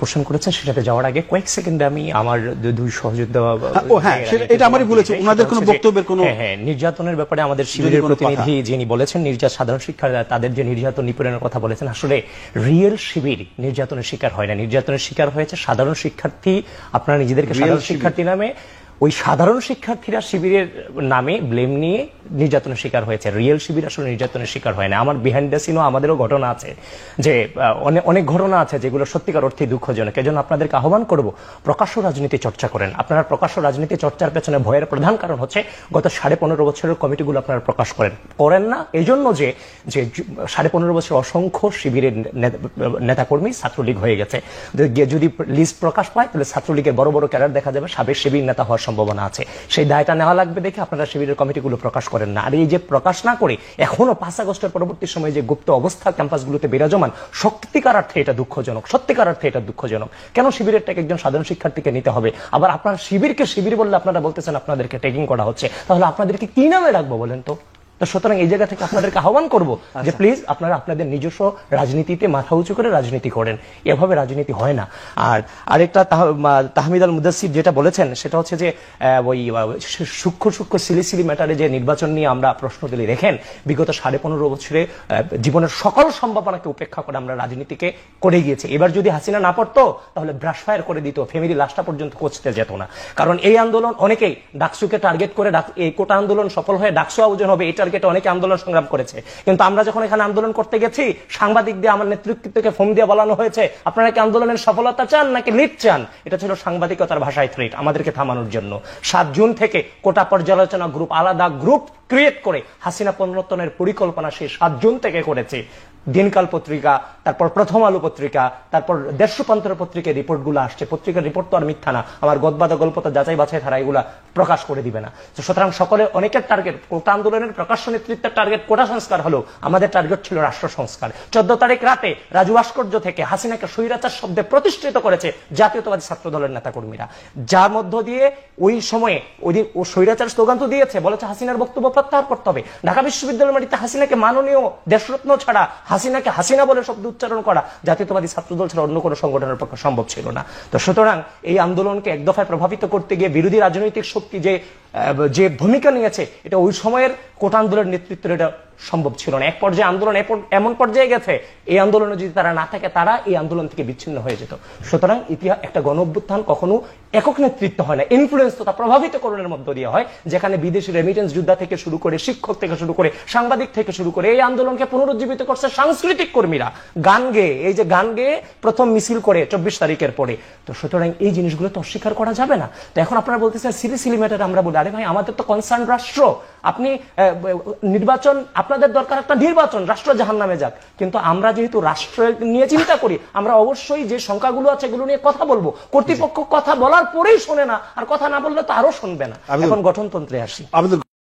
Question করেছেন সেটাতে যাওয়ার আগে কয়েক সেকেন্ডে আমি আমার দুই সহযোদ্ধা এটা আমারই বলেছে, ওনাদের কোনো বক্তব্যের কোনো নির্যাতনের ব্যাপারে আমাদের শিবিরের প্রতিনিধি যিনি বলেছেন সাধারণ শিক্ষা তাদের যে নির্যাতন নিপীড়নের কথা বলেছেন, আসলে রিয়েল শিবির নির্যাতনের শিকার হয় না, নির্যাতনের শিকার হয়েছে সাধারণ শিক্ষার্থী। আপনারা নিজেদেরকে সাধারণ শিক্ষার্থী নামে, ওই সাধারণ শিক্ষার্থীরা শিবিরের নামে ব্লেম নিয়ে নির্যাতনের শিকার হয়েছে। রিয়েল শিবির আসলে নির্যাতনের শিকার হয় না। আমার বিহাইন্ড দ্য সিনও আমাদেরও ঘটনা আছে, যে অনেক ঘটনা আছে যেগুলো সত্যিকার অর্থে দুঃখজনক। এজন্য আপনাদেরকে আহ্বান করব, প্রকাশ্য রাজনীতি চর্চা করেন। আপনারা প্রকাশ্য রাজনীতি চর্চার পেছনে ভয়ের প্রধান কারণ হচ্ছে গত 15.5 বছরের কমিটিগুলো আপনারা প্রকাশ করেন না, এই জন্য যে 15.5 বছর অসংখ্য শিবিরের নেতাকর্মী ছাত্রলীগ হয়ে গেছে। যদি লিস্ট প্রকাশ পায় তাহলে ছাত্রলীগের বড় বড় ক্যাডার দেখা যাবে সাবেক শিবির নেতা হওয়ার সম্ভাবনা আছে। সেই দায়টা নেওয়া লাগবে দেখে আপনারা শিবিরের কমিটিগুলো প্রকাশ করেন না। আর এই যে প্রকাশ না করে এখনো 5 আগস্টের পরবর্তী সময়ে যে গুপ্ত অবস্থা ক্যাম্পাসগুলোতে বিরাজমান, সত্যিকার অর্থে এটা দুঃখজনক, সত্যিকার অর্থে এটা দুঃখজনক। কেন শিবিরেরটাকে একজন সাধারণ শিক্ষার্থীকে নিতে হবে? আবার আপনারা শিবিরকে শিবির বললে আপনারা বলতেছেন আপনাদেরকে ট্যাগিং করা হচ্ছে, তাহলে আপনাদেরকে কি নামে রাখবো বলেন তো? সুতরাং এই জায়গা থেকে আপনাদেরকে আহ্বান করবো যে প্লিজ আপনারা আপনাদের নিজস্ব রাজনীতিতে মাথা উঁচু করে রাজনীতি করেন, এভাবে রাজনীতি হয় না। আর আরেকটা তাহমিদ আল মুদাসসির যেটা বলেছেন সেটা হচ্ছে যে ওই সূক্ষ্ম সিলি ম্যাটারে যে নির্বাচন নিয়ে আমরা প্রশ্ন তুলি। দেখেন, বিগত 15.5 বছরে জীবনের সকল সম্ভাবনাকে উপেক্ষা করে আমরা রাজনীতিকে করে গিয়েছি। এবার যদি হাসিনা না পড়তো তাহলে ব্রাশ ফায়ার করে দিত, ফ্যামিলি লাশটা পর্যন্ত পৌঁছতে যেত না। কারণ এই আন্দোলন অনেকেই ডাকসুকে টার্গেট করে, এই কোটা আন্দোলন সফল হয়ে ডাকসু আয়োজন হবে এই টার্গেটে অনেকে আন্দোলন সংগ্রাম করেছে। কিন্তু আমরা যখন এখানে আন্দোলন করতে গেছি, সাংবাদিক দিয়ে আমার নেতৃত্বকে ফোন দিয়ে বলানো হয়েছে আপনারা কি আন্দোলনের সফলতা চান নাকি লিড চান? এটা ছিল সাংবাদিকতার ভাষায় থ্রেট আমাদেরকে থামানোর জন্য। 7 জুন থেকে কোটা পর্যালোচনা গ্রুপ, আলাদা গ্রুপ ক্রিয়েট করে হাসিনা পুনরুত্থানের পরিকল্পনা সেই 7 জুন থেকে করেছে। দিনকাল পত্রিকা, তারপর প্রথম আলো পত্রিকা, তারপর দেশ রূপান্তর পত্রিকায় রিপোর্টগুলো আসছে। পত্রিকার রিপোর্ট তো আর মিথ্যা না, আমার গদবাদা গল্পটা যাচাই বাছাই ধারা এগুলা প্রকাশ করে দিবে না। সুতরাং সকলে অনেকের টার্গেট, কোটা আন্দোলনের প্রকাশ্য নেতৃত্বের টার্গেট কোটা সংস্কার হলো, আমাদের টার্গেট ছিল রাষ্ট্র সংস্কার। 14 তারিখ রাতে রাজু ভাস্কর্য থেকে হাসিনাকে স্বৈরাচার শব্দে প্রতিষ্ঠিত করেছে জাতীয়তাবাদী ছাত্র দলের নেতাকর্মীরা, যার মধ্য দিয়ে ওই সময়ে ও স্বৈরাচার স্লোগান তো দিয়েছে, বলেছে হাসিনার বক্তব্য প্রত্যাহার করতে হবে। ঢাকা বিশ্ববিদ্যালয়ের মাটিতে হাসিনাকে মাননীয় দেশরত্ন ছাড়া, হাসিনাকে হাসিনা বলে শব্দ উচ্চারণ করা জাতীয়তাবাদী ছাত্রদল ছাড়া অন্য কোনো সংগঠনের পক্ষে সম্ভব ছিল না। তো সুতরাং এই আন্দোলনকে এক দফায় প্রভাবিত করতে গিয়ে বিরোধী রাজনৈতিক শক্তি যে ভূমিকা নিয়েছে, এটা ওই সময়ের কোটা আন্দোলনের নেতৃত্বের এটা সম্ভব ছিল না। এক পর্যায়ে আন্দোলন এমন পর্যায়ে গেছে, এই আন্দোলনে যদি তারা না থাকে তারা এই আন্দোলন থেকে বিচ্ছিন্ন হয়ে যেত। সুতরাং ইতিহাস, একটা গণ অভ্যুত্থান কখনো একক নেতৃত্ব হয় না, ইনফ্লুয়েন্স তথা প্রভাবিতকরণের মধ্য দিয়ে হয়, যেখানে বিদেশি রেমিটেন্স যোদ্ধা থেকে শুরু করে, শিক্ষক থেকে শুরু করে, সাংবাদিক থেকে শুরু করে এই আন্দোলনকে পুনরুজ্জীবিত করছে সাংস্কৃতিক কর্মীরা গান গেয়ে, এই যে গান গেয়ে প্রথম মিছিল করে 24 তারিখের পরে। তো সুতরাং এই জিনিসগুলো তো অস্বীকার করা যাবে না। তো এখন আপনারা বলতেছেন সিলি ম্যাটার, আমরা বলি আরে ভাই আমাদের তো কনসার্ন রাষ্ট্র, আপনি নির্বাচন, আপনাদের দরকার একটা নির্বাচন, রাষ্ট্র জাহান্নামে যাক। কিন্তু আমরা যেহেতু রাষ্ট্র নিয়ে চিন্তা করি, আমরা অবশ্যই যে সংখ্যাগুলো আছে এগুলো নিয়ে কথা বলবো। কর্তৃপক্ষ কথা বলার পরেই শোনে না, আর কথা না বললে তো আরো শুনবে না। এখন গঠনতন্ত্রে আসি।